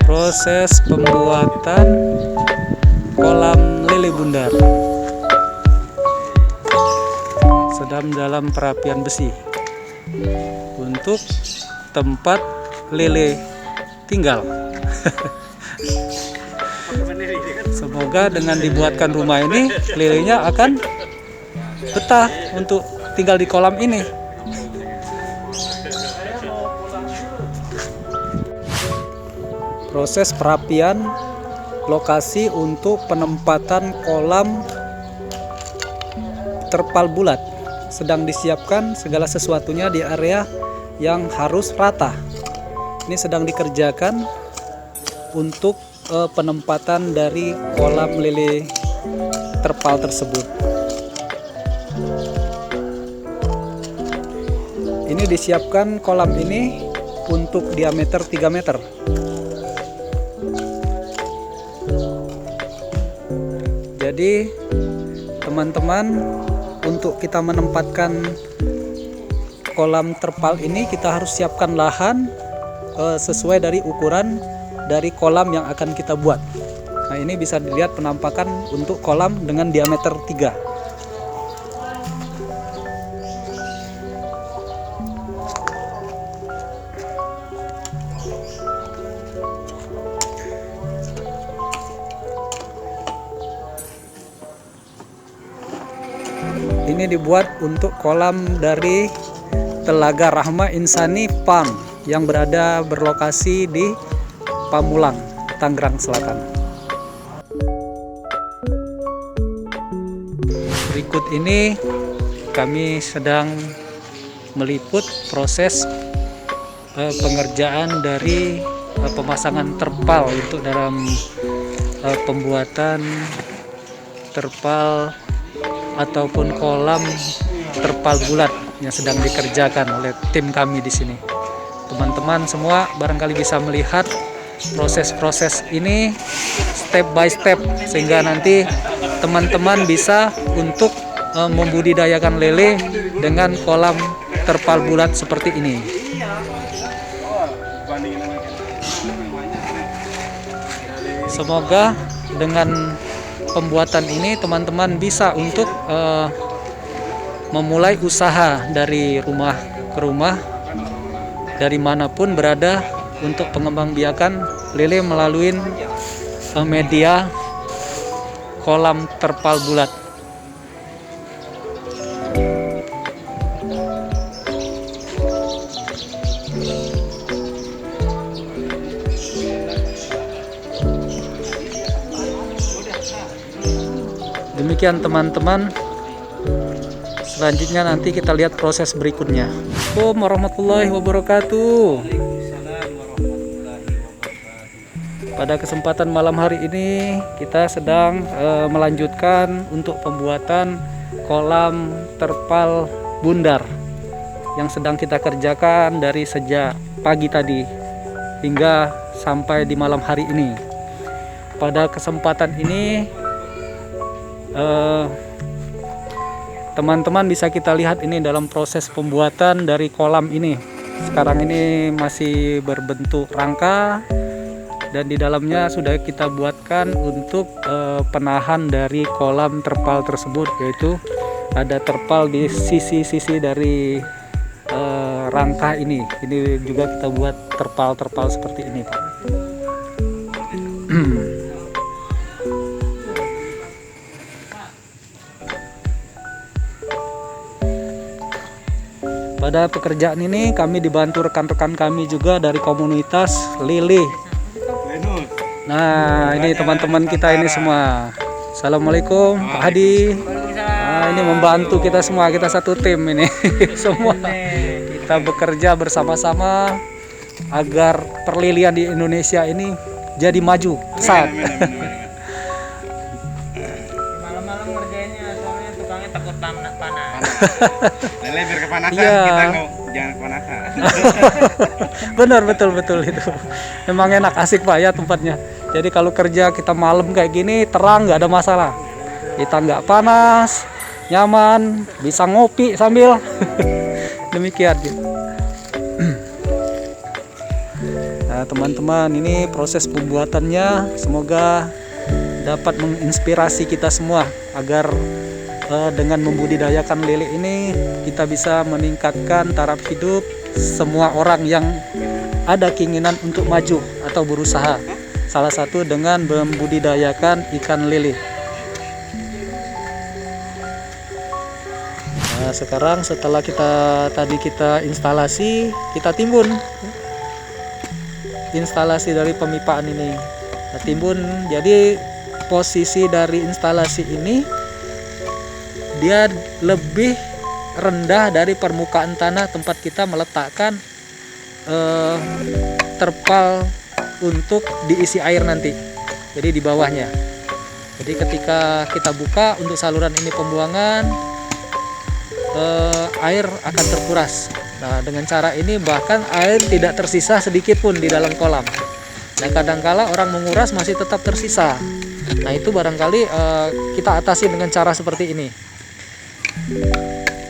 Proses pembuatan kolam lele bundar sedang dalam perapian besi untuk tempat lele tinggal. Semoga dengan dibuatkan rumah ini, lelenya akan betah untuk tinggal di kolam ini. Proses perapian lokasi untuk penempatan kolam terpal bulat sedang disiapkan, segala sesuatunya di area yang harus rata. Ini sedang dikerjakan untuk penempatan dari kolam lele terpal tersebut. Ini disiapkan kolam ini untuk diameter 3 meter. Jadi teman-teman, untuk kita menempatkan kolam terpal ini kita harus siapkan lahan sesuai dari ukuran dari kolam yang akan kita buat. Nah, ini bisa dilihat penampakan untuk kolam dengan diameter 3. Ini dibuat untuk kolam dari Telaga Rahma Insani Farm yang berlokasi di Pamulang, Tangerang Selatan. Berikut ini kami sedang meliput proses pengerjaan dari pemasangan terpal untuk dalam pembuatan terpal ataupun kolam terpal bulat yang sedang dikerjakan oleh tim kami di sini. Teman-teman semua barangkali bisa melihat proses-proses ini step by step, sehingga nanti teman-teman bisa untuk membudidayakan lele dengan kolam terpal bulat seperti ini. Semoga dengan pembuatan ini teman-teman bisa untuk memulai usaha dari rumah ke rumah, dari manapun berada, untuk pengembangbiakan lele melalui media kolam terpal bulat. Demikian teman-teman, selanjutnya nanti kita lihat proses berikutnya. Assalamualaikum warahmatullahi wabarakatuh. Pada kesempatan malam hari ini kita sedang melanjutkan untuk pembuatan kolam terpal bundar yang sedang kita kerjakan dari sejak pagi tadi hingga sampai di malam hari ini. Pada kesempatan ini teman-teman bisa kita lihat ini dalam proses pembuatan dari kolam ini. Sekarang ini masih berbentuk rangka dan di dalamnya sudah kita buatkan untuk penahan dari kolam terpal tersebut, yaitu ada terpal di sisi-sisi dari rangka ini. Ini juga kita buat terpal-terpal seperti ini, Pak. Pada pekerjaan ini kami dibantu rekan-rekan kami juga dari komunitas lele. Nah, ini teman-teman kita ini semua. Assalamualaikum Pak Hadi. Nah, ini membantu kita semua, kita satu tim ini. Semua kita bekerja bersama-sama agar perlilian di Indonesia ini jadi maju pesat. Malam-malam ngerjainnya, soalnya tukangnya takut panas. Lele biar kepanasan, Iya. kita jangan kepanasan. Benar, betul itu. Memang enak, asik Pak ya tempatnya. Jadi kalau kerja kita malam kayak gini terang, nggak ada masalah. Kita nggak panas, nyaman, bisa ngopi sambil. Demikian. Nah, Nah teman-teman, ini proses pembuatannya, semoga dapat menginspirasi kita semua agar dengan membudidayakan lele ini kita bisa meningkatkan taraf hidup semua orang yang ada keinginan untuk maju atau berusaha. Salah satu dengan membudidayakan ikan lele. Nah, sekarang setelah kita instalasi, kita timbun instalasi dari pemipaan ini. Nah, timbun, jadi posisi dari instalasi ini dia lebih rendah dari permukaan tanah tempat kita meletakkan terpal untuk diisi air nanti. Jadi di bawahnya. Jadi ketika kita buka untuk saluran ini pembuangan, air akan terkuras. Nah, dengan cara ini bahkan air tidak tersisa sedikit pun di dalam kolam. Nah, kadangkala orang menguras masih tetap tersisa. Nah, itu barangkali kita atasi dengan cara seperti ini.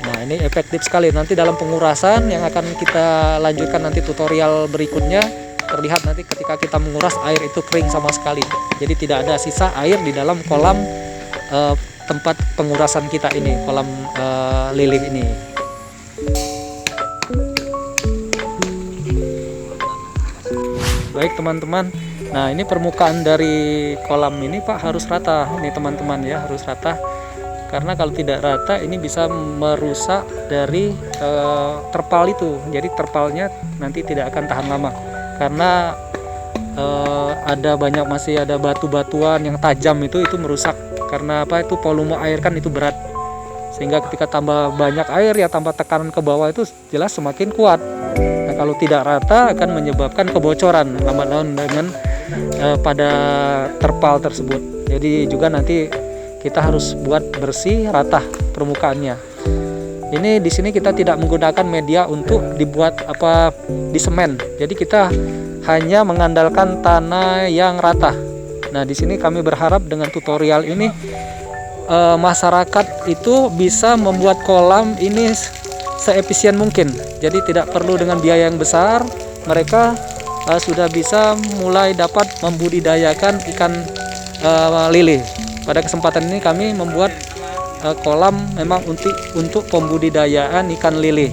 Nah, ini efektif sekali. Nanti dalam pengurasan yang akan kita lanjutkan nanti tutorial berikutnya, terlihat nanti ketika kita menguras air itu kering sama sekali. Jadi tidak ada sisa air di dalam kolam tempat pengurasan kita ini, kolam lele ini. Baik teman-teman, nah ini permukaan dari kolam ini Pak harus rata, ini teman-teman ya, harus rata. Karena kalau tidak rata ini bisa merusak dari terpal itu. Jadi terpalnya nanti tidak akan tahan lama karena masih ada batu-batuan yang tajam itu merusak. Karena apa, itu volume air kan itu berat, sehingga ketika tambah banyak air ya tambah tekanan ke bawah itu jelas semakin kuat. Nah, kalau tidak rata akan menyebabkan kebocoran lambat laun dengan pada terpal tersebut. Jadi juga nanti kita harus buat bersih, rata permukaannya. Ini di sini kita tidak menggunakan media untuk dibuat di semen. Jadi kita hanya mengandalkan tanah yang rata. Nah, di sini kami berharap dengan tutorial ini masyarakat itu bisa membuat kolam ini seefisien mungkin. Jadi tidak perlu dengan biaya yang besar, mereka sudah bisa mulai dapat membudidayakan ikan lele. Pada kesempatan ini kami membuat kolam memang untuk pembudidayaan ikan lele.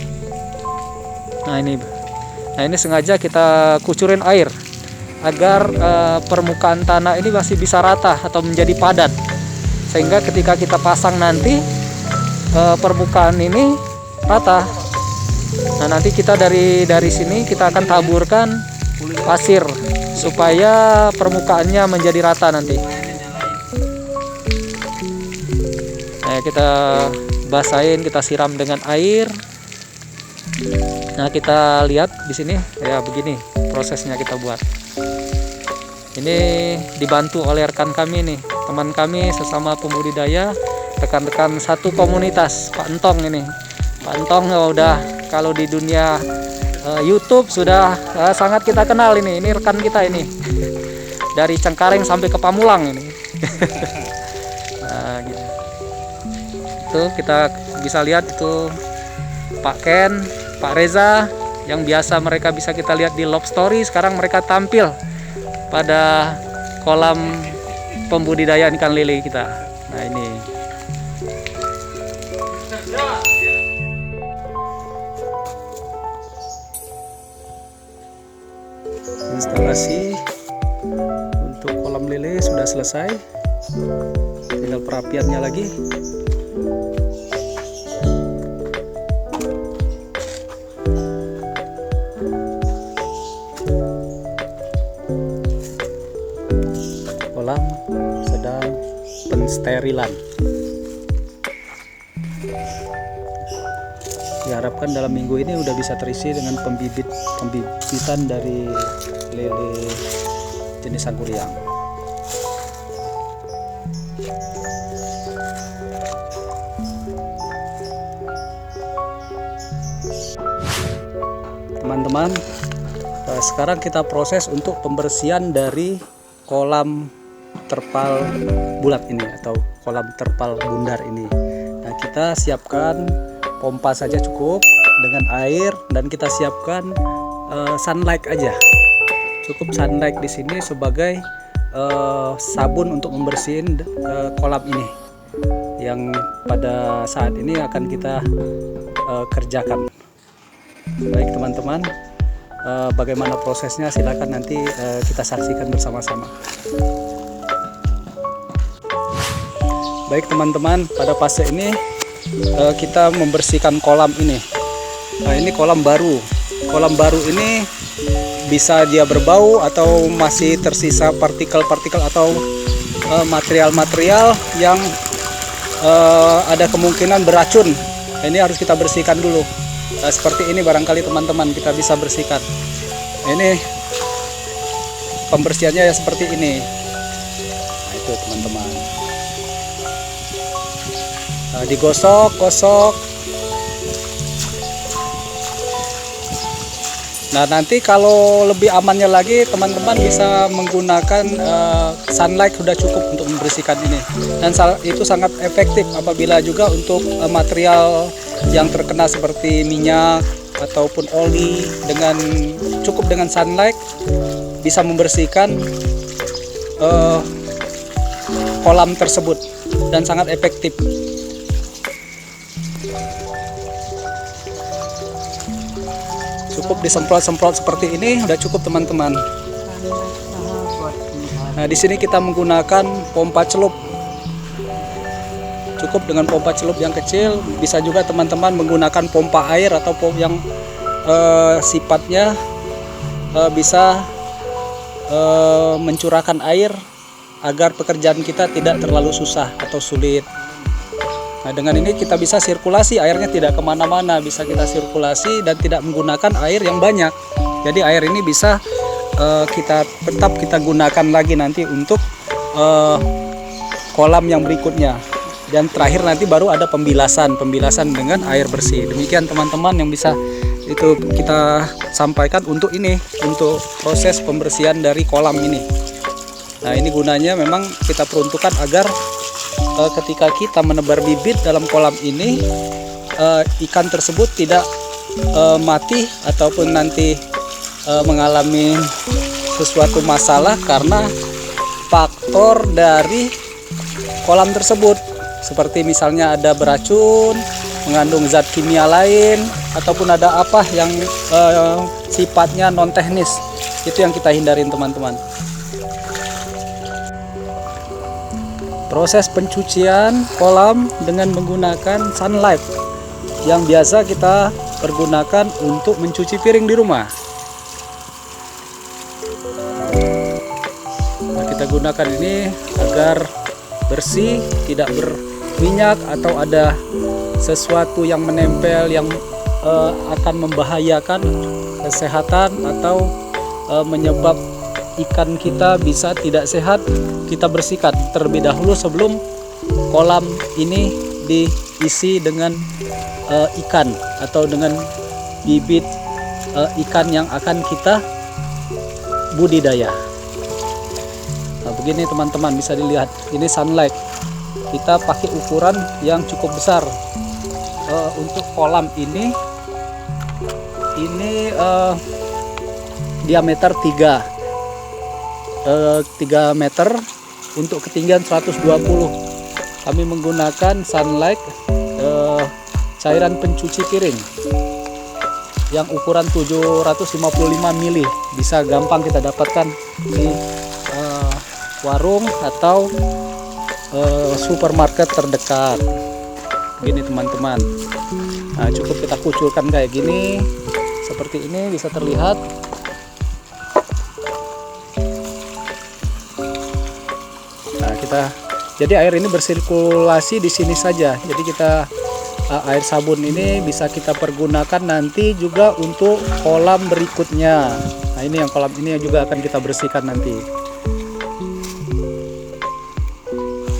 Nah ini sengaja kita kucurin air agar permukaan tanah ini masih bisa rata atau menjadi padat, sehingga ketika kita pasang nanti permukaan ini rata. Nah nanti kita dari sini kita akan taburkan pasir supaya permukaannya menjadi rata nanti. Nah, kita basahin, kita siram dengan air. Nah, kita lihat di sini ya begini prosesnya kita buat. Ini dibantu oleh rekan kami nih, teman kami sesama pembudidaya, rekan-rekan satu komunitas, Pak Entong ini. Pak Entong udah kalau di dunia YouTube sudah sangat kita kenal ini rekan kita ini. Dari Cengkareng sampai ke Pamulang ini. Nah, gitu. Itu kita bisa lihat itu Pak Ken, Pak Reza yang biasa mereka bisa kita lihat di Love Story, sekarang mereka tampil pada kolam pembudidayaan ikan lele kita. Nah ini instalasi untuk kolam lele sudah selesai, tinggal perapiannya lagi. Kolam sedang pensterilan. Diharapkan dalam minggu ini udah bisa terisi dengan pembibitan dari lele jenis sangguriang. Teman-teman, sekarang kita proses untuk pembersihan dari kolam terpal bulat ini atau kolam terpal bundar ini. Nah, kita siapkan pompa saja cukup dengan air, dan kita siapkan sunlight aja. cukup Sunlight di sini sebagai sabun untuk membersihin kolam ini yang pada saat ini akan kita kerjakan. Baik teman-teman, bagaimana prosesnya silakan nanti kita saksikan bersama-sama. Baik teman-teman, pada fase ini kita membersihkan kolam ini. Nah, ini kolam baru. Kolam baru ini bisa dia berbau atau masih tersisa partikel-partikel atau material-material yang ada kemungkinan beracun. Ini harus kita bersihkan dulu. Nah, seperti ini barangkali teman-teman kita bisa bersihkan. Ini pembersihannya ya seperti ini. Nah, itu teman-teman. Nah, digosok-gosok. Nah, nanti kalau lebih amannya lagi teman-teman bisa menggunakan Sunlight, sudah cukup untuk membersihkan ini. Dan itu sangat efektif apabila juga untuk material yang terkena seperti minyak ataupun oli, dengan cukup dengan Sunlight bisa membersihkan kolam tersebut dan sangat efektif. Cukup disemprot-semprot seperti ini udah cukup teman-teman. Nah, di sini kita menggunakan pompa celup. Cukup dengan pompa celup yang kecil, bisa juga teman-teman menggunakan pompa air atau pompa yang sifatnya bisa mencurahkan air agar pekerjaan kita tidak terlalu susah atau sulit. Nah, dengan ini kita bisa sirkulasi, airnya tidak kemana-mana, bisa kita sirkulasi dan tidak menggunakan air yang banyak. Jadi air ini bisa kita gunakan lagi nanti untuk kolam yang berikutnya. Dan terakhir nanti baru ada pembilasan dengan air bersih. Demikian teman-teman yang bisa itu kita sampaikan untuk ini, untuk proses pembersihan dari kolam ini. Nah, ini gunanya memang kita peruntukkan agar ketika kita menebar bibit dalam kolam ini, ikan tersebut tidak mati ataupun nanti mengalami sesuatu masalah karena faktor dari kolam tersebut, seperti misalnya ada beracun, mengandung zat kimia lain, ataupun ada apa yang sifatnya non teknis. Itu yang kita hindarin teman-teman. Proses pencucian kolam dengan menggunakan Sunlight yang biasa kita pergunakan untuk mencuci piring di rumah. Nah, kita gunakan ini agar bersih, tidak berminyak atau ada sesuatu yang menempel yang akan membahayakan kesehatan atau menyebab ikan kita bisa tidak sehat. Kita bersihkan terlebih dahulu sebelum kolam ini diisi dengan ikan atau dengan bibit ikan yang akan kita budidaya. Nah, begini teman-teman, bisa dilihat ini Sunlight. Kita pakai ukuran yang cukup besar. Untuk kolam ini diameter 3 meter untuk ketinggian 120. Kami menggunakan Sunlight cairan pencuci piring yang ukuran 755 mili. Bisa gampang kita dapatkan di warung atau supermarket terdekat. Gini teman-teman. Nah, cukup kita kucurkan kayak gini, seperti ini bisa terlihat. Jadi air ini bersirkulasi di sini saja. Jadi kita air sabun ini bisa kita pergunakan nanti juga untuk kolam berikutnya. Nah, ini yang kolam ini juga akan kita bersihkan nanti.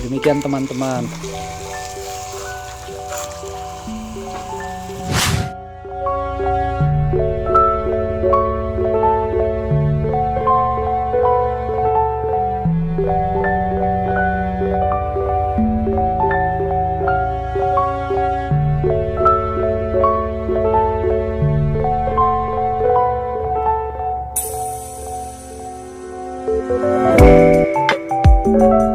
Demikian teman-teman. Thank